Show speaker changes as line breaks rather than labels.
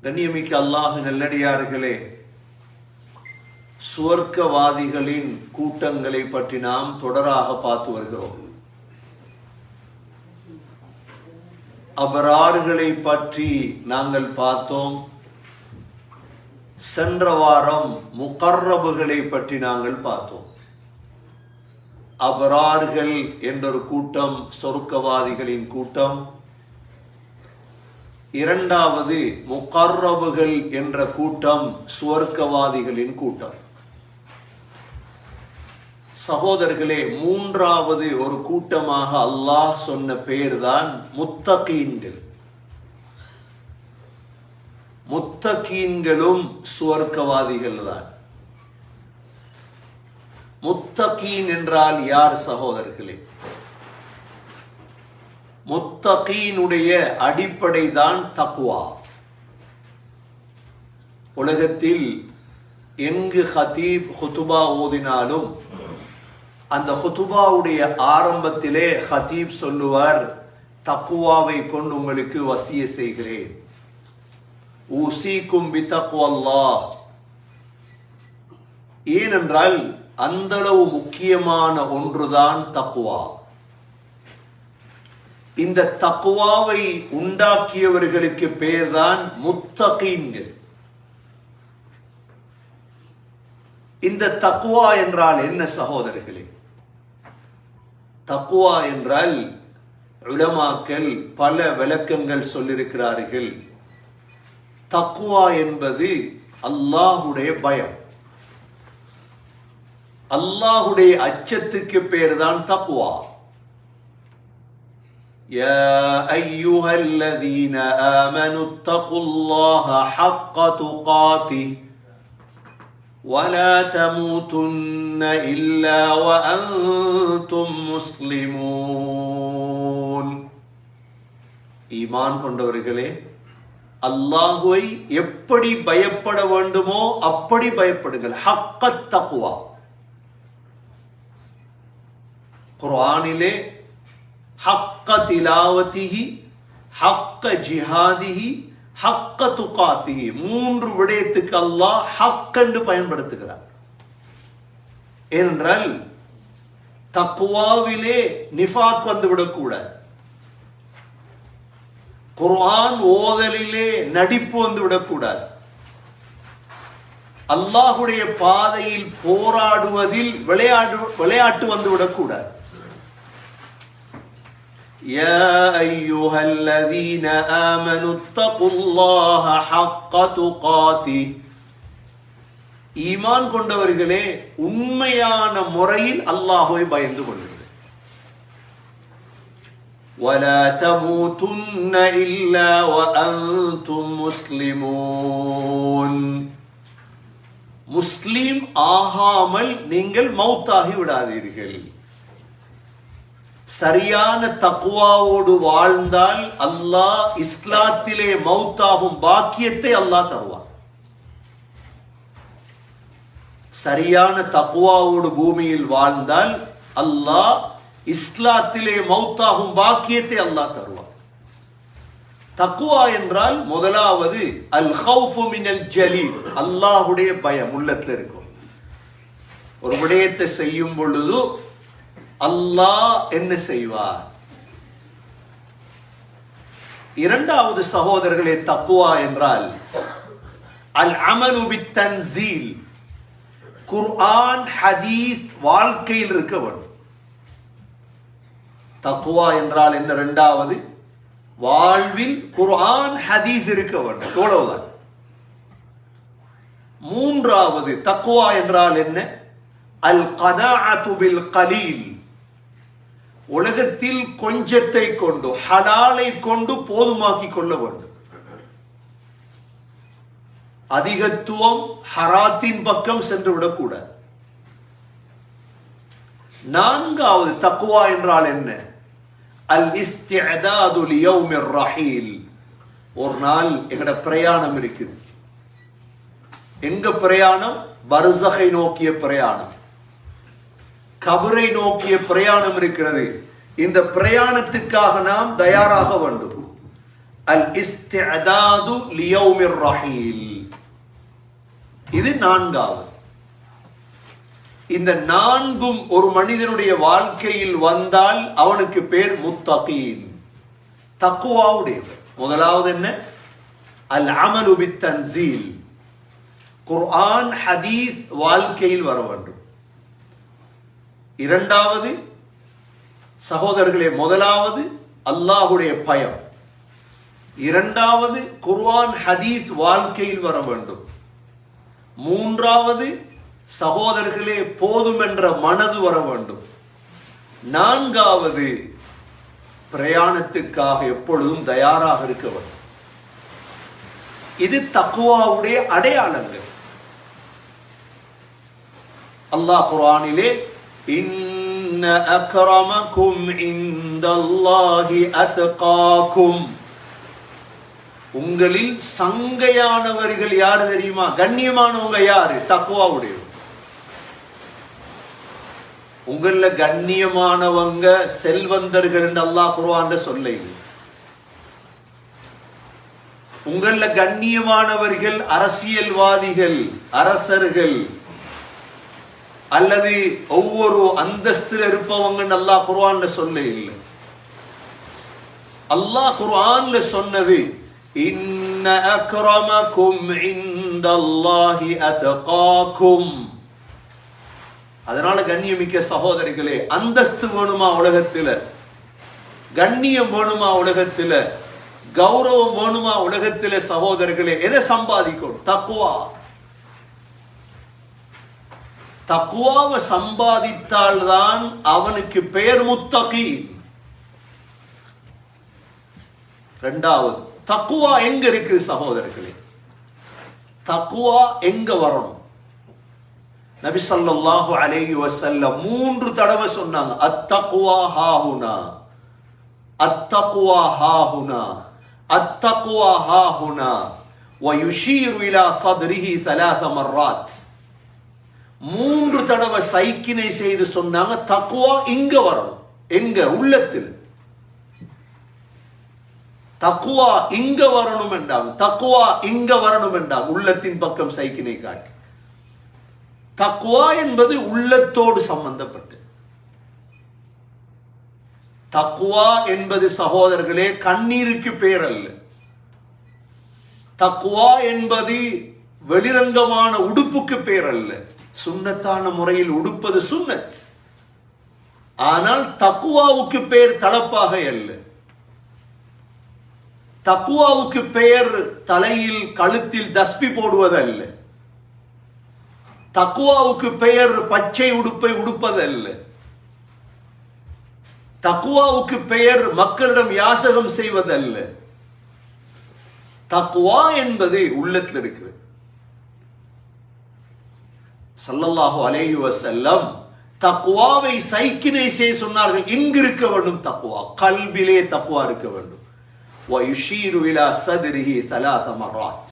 கண்ணியமிக்க அல்லாஹ் நல்லடியார்களே, சுவர்க்கவாதிகளின் கூட்டங்களை பற்றி நாம் தொடராக பார்த்து வருகிறோம். அபரார்களை பற்றி நாங்கள் பார்த்தோம். சென்ற வாரம் முகர்ரபுகளை பற்றி நாங்கள் பார்த்தோம். அபரார்கள் என்றொரு கூட்டம் சொர்க்கவாதிகளின் கூட்டம். இரண்டாவது முகர்ரபுகள் என்ற கூட்டம் சுவர்க்கவாதிகளின் கூட்டம். சகோதரர்களே, மூன்றாவது ஒரு கூட்டமாக அல்லாஹ் சொன்ன பெயர்தான் முத்தகீன்கள். முத்தகீன்களும் சுவர்க்கவாதிகள் தான். முத்தகீன் என்றால் யார் சகோதரர்களே? முத்தகீனுடைய அடிப்படை தான் தக்வா. உலகத்தில் எங்கு ஹதீப் ஹுதுபா ஓதினாலும் அந்த ஹுதுபாவுடைய ஆரம்பத்திலே ஹதீப் சொல்லுவார், தக்வாவை கொண்டு உங்களுக்கு வசிய செய்கிறேன், ஊசிக்கும் பித்தக்வல்லாஹ். ஏனென்றால் அந்த அளவு முக்கியமான ஒன்றுதான் தக்வா. இந்த தக்வாவை உண்டாக்கியவர்களுக்கு பெயர்தான் முத்தகீன்கள். இந்த தக்வா என்றால் என்ன சகோதரர்களே? தக்வா என்றால் உலமாக்கள் பல விளக்கங்கள் சொல்லியிருக்கிறார்கள். தக்வா என்பது அல்லாஹுடைய பயம், அல்லாஹுடைய அச்சத்துக்கு பெயர்தான் தக்வா. يا أيها الذين آمنوا اتقوا الله حق تقاته ولا تموتن إلا وأنتم مسلمون. ஈமான் கொண்டவர்களே, அல்லாஹுவை எப்படி பயப்பட வேண்டுமோ அப்படி பயப்படுங்கள். ஹக்கத் தக்வா. குர்ஆனிலே ஹக்க திலாவதிஹி, ஹக்க ஜிஹாதிஹி, ஹக்க துகாத்திஹி, மூன்று விடயத்துக்கு அல்லாஹ் ஹக் என்று பயன்படுத்துகிறார். ஏனென்றால் தக்வாவிலே நிஃபாக் வந்து விடக்கூடாது. குர்ஆன் ஓதலிலே நடிப்பு வந்து விடக்கூடாது. அல்லாஹுடைய பாதையில் போராடுவதில் விளையாட்டு வந்து விடக்கூடாது. يا أيها الذين آمنوا اتقوا الله حق تقاته. ஈமான் கொண்டவர்களே, உண்மையான முறையில் அல்லாஹ்வை பயந்து கொள்ளுங்கள். ولا تموتن إلا وأنتم مسلمون. முஸ்லிம் ஆகாமல் நீங்கள் மௌத்தாகி விடாதீர்கள். சரியான தக்வாவோடு வாழ்ந்தால் அல்லாஹ் இஸ்லாத்திலே மௌத்தாகும் பாக்கியத்தை அல்லாஹ் தருவார். சரியான தக்வாவோடு பூமியில் வாழ்ந்தால் அல்லாஹ் இஸ்லாத்திலே மௌத்தாகும் பாக்கியத்தை அல்லாஹ் தருவார். தக்வா என்றால் முதலாவது அல் ஹவுஃபு மினல் ஜலீல், அல்லாஹ்வுடைய பயம் உள்ளத்தில் இருக்கும். ஒரு விடயத்தை செய்யும் பொழுது அல்லாஹ் என்ன செய்வார்? இரண்டாவது சகோதரர்களே, தக்வா என்றால் அல் அமலு பித்தன்சீல், குர்ஆன் ஹதீஸ் வாழ்க்கையில் இருக்க வேண்டும். தக்வா என்றால் என்ன? இரண்டாவது, வாழ்வில் குர்ஆன் ஹதீஸ் இருக்க வேண்டும். எவ்வளவுதான். மூன்றாவது தக்வா என்றால் என்ன? அல் கனாஅத்து பில் கலீல், உலகத்தில் கொஞ்சத்தை கொண்டு ஹலாலை கொண்டு போதுமாக்கி கொள்ள வேண்டும். அதிகத்துவம் ஹராத்தின் பக்கம் சென்று விடக்கூடாது. நான்காவது தக்வா என்றால் என்ன? அல் இஸ்திஅதாது லியௌமிர் ரஹீல். ஒரு நாள் எங்கட பிரயாணம் இருக்குது. எங்க பிரயாணம்? பர்ஸகை நோக்கிய பிரயாணம், கபரை நோக்கிய பிரயாணம் இருக்கிறது. இந்த பிரயாணத்துக்காக நாம் தயாராக வேண்டும். அல் இஸ்திஅதாது லியௌமிர் ரஹீல். இது நான்காவது. இந்த நான்கும் ஒரு மனிதனுடைய வாழ்க்கையில் வந்தால் அவனுக்கு பேர் முத்தகீன், தக்வாவுடையவர். முதலாவது என்ன? அல் அமலு பித் தன்சீல், குர்ஆன் ஹதீஸ் வாழ்க்கையில் வர வேண்டும். இரண்டாவது சகோதரர்களே, முதலாவது அல்லாஹுடைய பயம், இரண்டாவது குர்ஆன் ஹதீஸ் வாழ்க்கையில் வர வேண்டும், மூன்றாவது சகோதரர்களே போதும் என்ற மனது வர வேண்டும், நான்காவது பிரயாணத்துக்காக எப்பொழுதும் தயாராக இருக்க வேண்டும். இது தக்வாவுடைய அடையாளங்கள். அல்லாஹ் குர்ஆனிலே இன்ன அக்ரமக்கும் இன்தல்லாஹி அத்காக்கும், உங்களில் சங்கையானவர்கள் யாரு தெரியுமா? கண்ணியமானவங்க யாரு? தக்வாவுடையவர். உங்கள கண்ணியமானவங்க செல்வந்தர்கள் என்று அல்லாஹ் குர்ஆன்ல சொல்ல. உங்கள கண்ணியமானவர்கள் அரசியல்வாதிகள், அரசர்கள், அல்லது ஒவ்வொரு அந்தஸ்தில் இருப்பவங்க அல்லாஹ் குர்ஆன்ல சொல்ல இல்லை. அல்லாஹ் குர்ஆன்ல சொன்னது இன்ன அக்ரமக்கும் இன்தல்லாஹி அத்காக்கும். அதனால கண்ணியமிக்க சகோதரிகளே, அந்தஸ்து வேணுமா உலகத்துல? கண்ணியம் வேணுமா உலகத்துல? கௌரவம் வேணுமா உலகத்துல? சகோதரர்களே, எதை சம்பாதிக்கணும்? தக்வா. தக்வாவை சம்பாதித்தால்தான் அவனுக்கு பெயர் முத்தகீ. இரண்டாவது, தக்வா எங்க இருக்கு சகோதரர்களே? தக்வா எங்க வரணும்? நபி ஸல்லல்லாஹு அலைஹி வஸல்லம் 3 தடவை சொன்னாங்க, அத்தக்வா ஹாஹுனா, அத்தக்வா ஹாஹுனா, அத்தக்வா ஹாஹுனா வயுஷீரு இலா ஸத்ரிஹி 3 மர்ராத். 3 தடவை சைக்கினை செய்து சொன்னாங்க, தக்வா இங்க வரணும். எங்க? உள்ளத்தில். தக்வா இங்க வரணும் என்றாங்க. தக்வா இங்க வரணும் என்றாங்க, உள்ளத்தின் பக்கம் சைக்கினை காட்டி. தக்வா என்பது உள்ளத்தோடு சம்பந்தப்பட்டு. தக்வா என்பது சகோதரர்களே கண்ணீருக்கு பேர் அல்ல. தக்வா என்பது வெளிரங்கமான உடுப்புக்கு பேர் அல்ல. சுன்னத்தான முறையில் உடுப்பது சுன்னத். ஆனால் தக்வாவுக்கு பேர் தலப்பாக அல்ல. தக்வாவுக்கு பெயர் தலையில் கழுத்தில் தஸ்பி போடுவதல்ல. தக்வாவுக்கு பெயர் பச்சை உடுப்பை உடுப்பதல்ல. தக்வாவுக்கு பெயர் மக்களிடம் யாசகம் செய்வதல்ல. தக்வா என்பது உள்ளத்தில் இருக்கிறது. ஸல்லல்லாஹு அலைஹி வஸல்லம் தக்வாவை சைக்கினை செய்ய சொன்னார்கள். எங்கு இருக்க வேண்டும் தக்வா? கல்பிலே தக்வா இருக்க வேண்டும். வயுஷீரு இலா ஸத்ரிஹி 3 மர்ராத்.